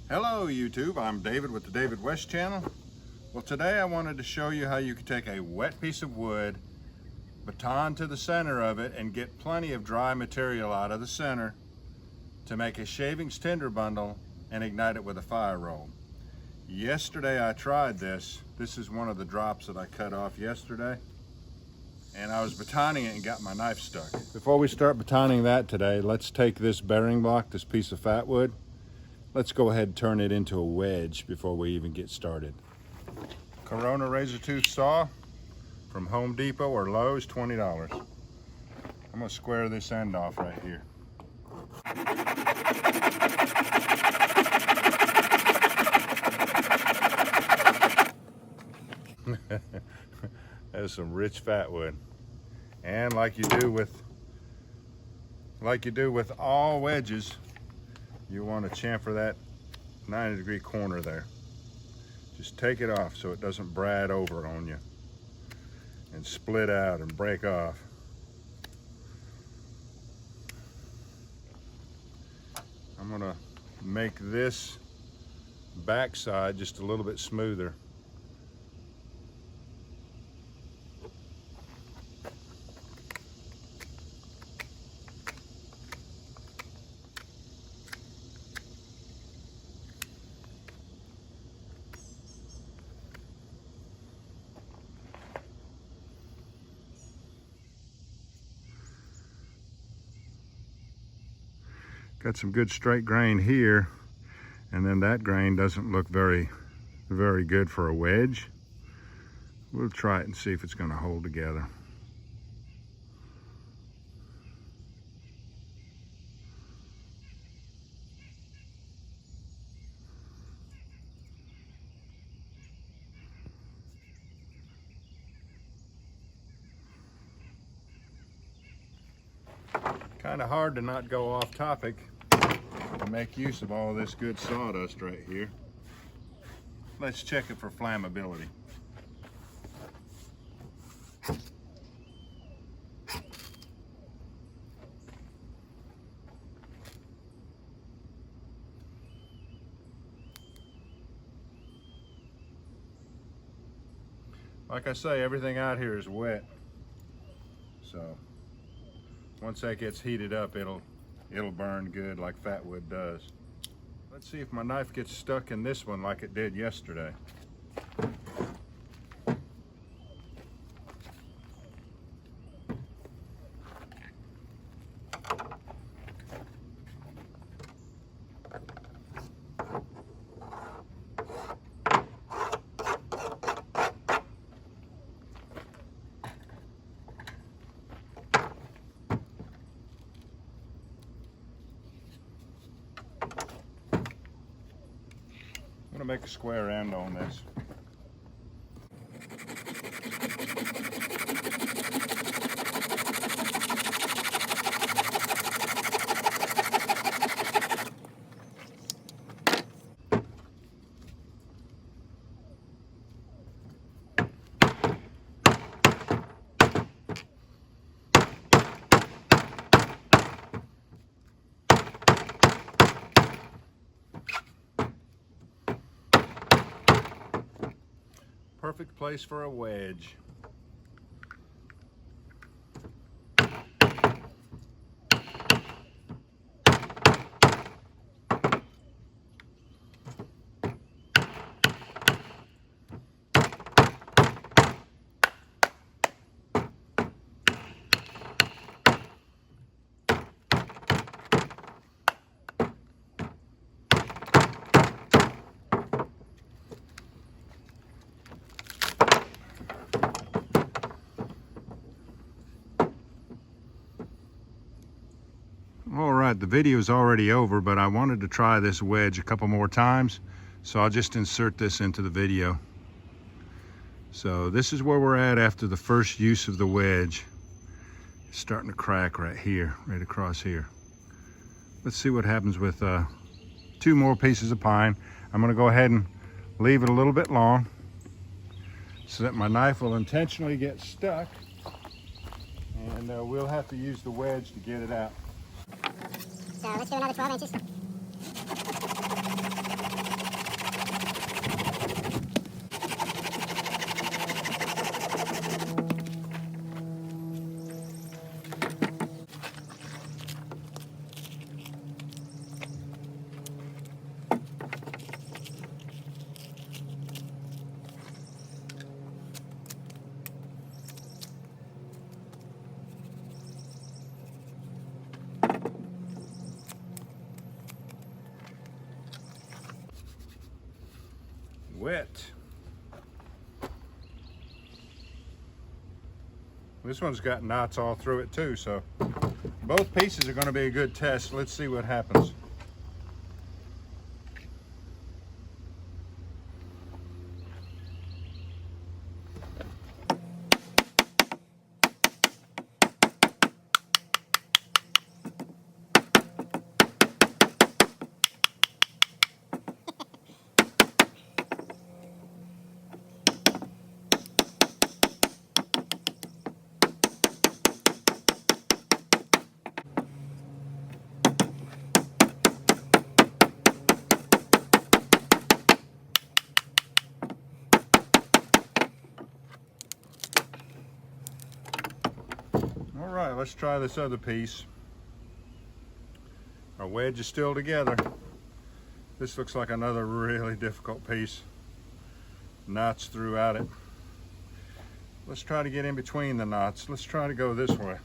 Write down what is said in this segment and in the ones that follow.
Hello YouTube, I'm David with the David West channel. Well, today I wanted to show you how you can take a wet piece of wood, baton to the center of it, and get plenty of dry material out of the center to make a shavings tinder bundle and ignite it with a fire roll. Yesterday I tried this. This is one of the drops that I cut off yesterday, and I was batoning it and got my knife stuck. Before we start batoning that today, let's take this bearing block, this piece of Fatwood. Let's go ahead and turn it into a wedge before we even get started. Corona razor tooth saw from Home Depot or Lowe's, $20. I'm gonna square this end off right here. That's some rich Fatwood. And like you do with all wedges, you want to chamfer that 90-degree corner there. Just take it off so it doesn't brad over on you and split out and break off. I'm going to make this backside just a little bit smoother. Got some good straight grain here, and then that grain doesn't look very good for a wedge. We'll try it and see if it's going to hold together. Kind of hard to not go off topic and make use of all this good sawdust right here. Let's check it for flammability. Like I say, everything out here is wet, so once that gets heated up, it'll burn good like Fatwood does. Let's see if my knife gets stuck in this one like it did yesterday. I'm going to make a square end on this. Perfect place for a wedge. All right, the video is already over, but I wanted to try this wedge a couple more times, so I'll just insert this into the video. So this is where we're at after the first use of the wedge. It's starting to crack right here, right across here. Let's see what happens with 2 more pieces of pine. I'm going to go ahead and leave it a little bit long so that my knife will intentionally get stuck, and we'll have to use the wedge to get it out. So let's do another 12 inches. wet. This one's got knots all through it too, so both pieces are going to be a good test. Let's see what happens. All right, let's try this other piece. Our wedge is still together. This looks like another really difficult piece. Knots throughout it. Let's try to get in between the knots. Let's try to go this way.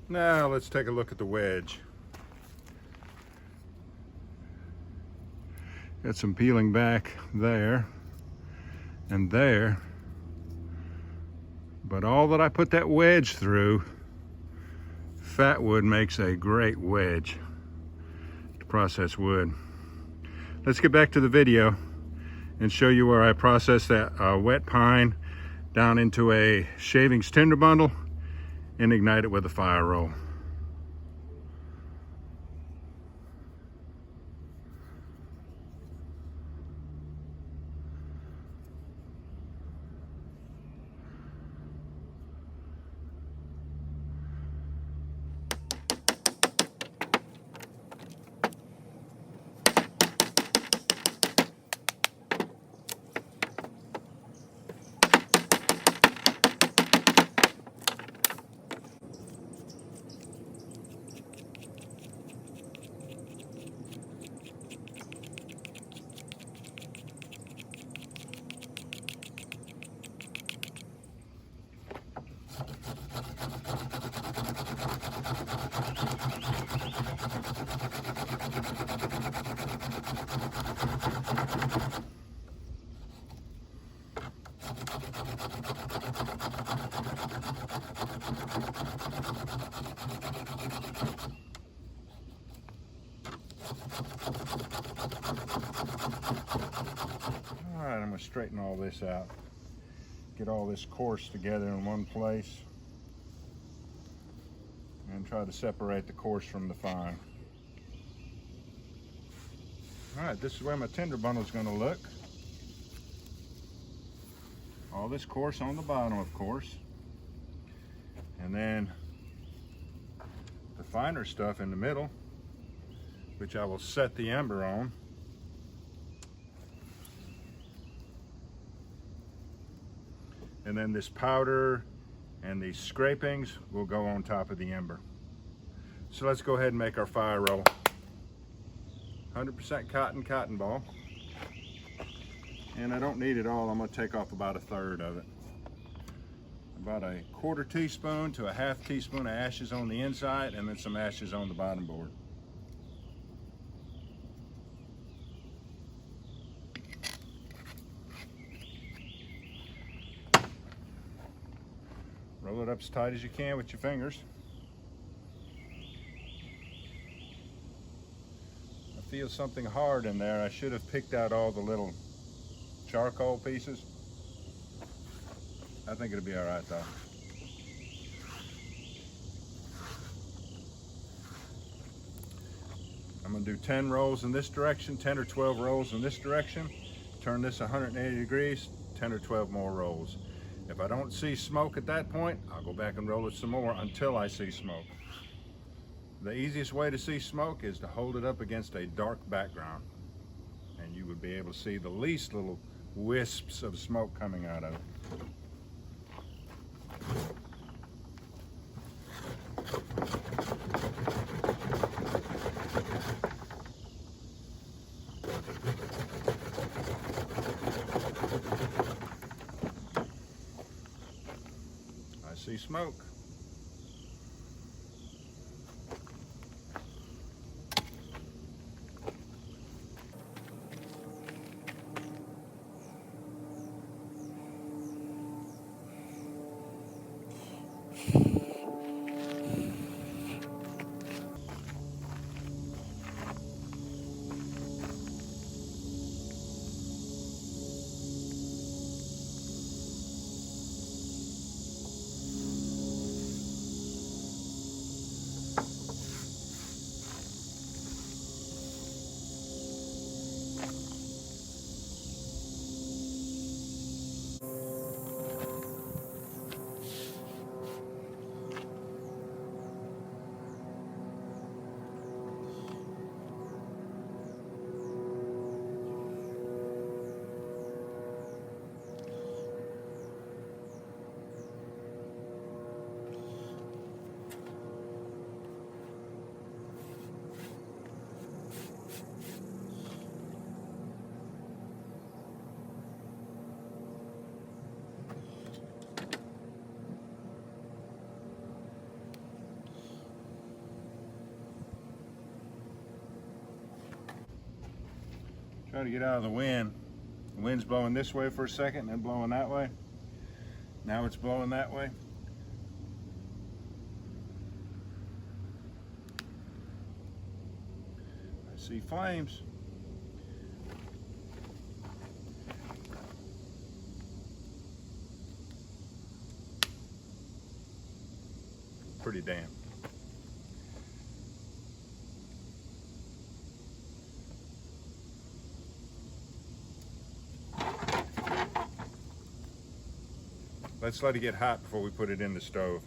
Now let's take a look at the wedge. Got some peeling back there and there. But all that I put that wedge through, Fatwood makes a great wedge to process wood. Let's get back to the video and show you where I process that wet pine down into a Shavings Tinder bundle and ignite it with a fire roll. Alright, I'm going to straighten all this out. Get all this coarse together in one place. And try to separate the coarse from the fine. Alright, this is where my tinder bundle is going to look. All this coarse on the bottom, of course. And then the finer stuff in the middle, which I will set the ember on. And then this powder and these scrapings will go on top of the ember. So let's go ahead and make our fire roll. 100% cotton ball. And I don't need it all. I'm going to take off about 1/3 of it. About a 1/4 teaspoon to a 1/2 teaspoon of ashes on the inside, and then some ashes on the bottom board. Roll it up as tight as you can with your fingers. I feel something hard in there. I should have picked out all the little charcoal pieces. I think it'll be all right though. I'm gonna do 10 rolls in this direction, 10 or 12 rolls in this direction. Turn this 180 degrees, 10 or 12 more rolls. If I don't see smoke at that point, I'll go back and roll it some more until I see smoke. The easiest way to see smoke is to hold it up against a dark background, and you would be able to see the least little wisps of smoke coming out of it. I see smoke. Try to get out of the wind. The wind's blowing this way for a second and then blowing that way. Now it's blowing that way. I see flames. Pretty damp. Let's let it get hot before we put it in the stove.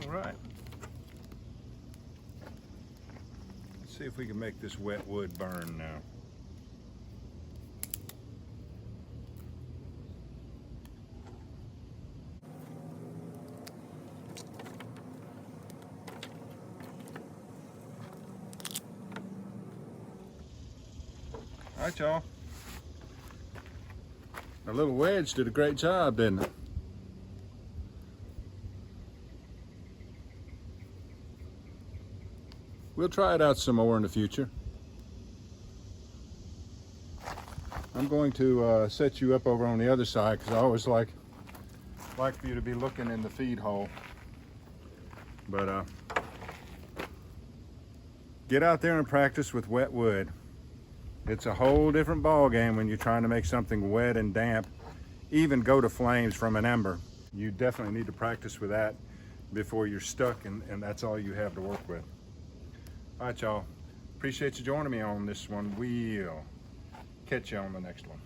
All right. Let's see if we can make this wet wood burn now. All right, y'all. Our little Wedge did a great job, didn't it? We'll try it out some more in the future. I'm going to set you up over on the other side because I always like for you to be looking in the feed hole. But get out there and practice with wet wood. It's a whole different ball game when you're trying to make something wet and damp, even go to flames from an ember. You definitely need to practice with that before you're stuck and that's all you have to work with. All right, y'all. Appreciate you joining me on this one. We'll catch you on the next one.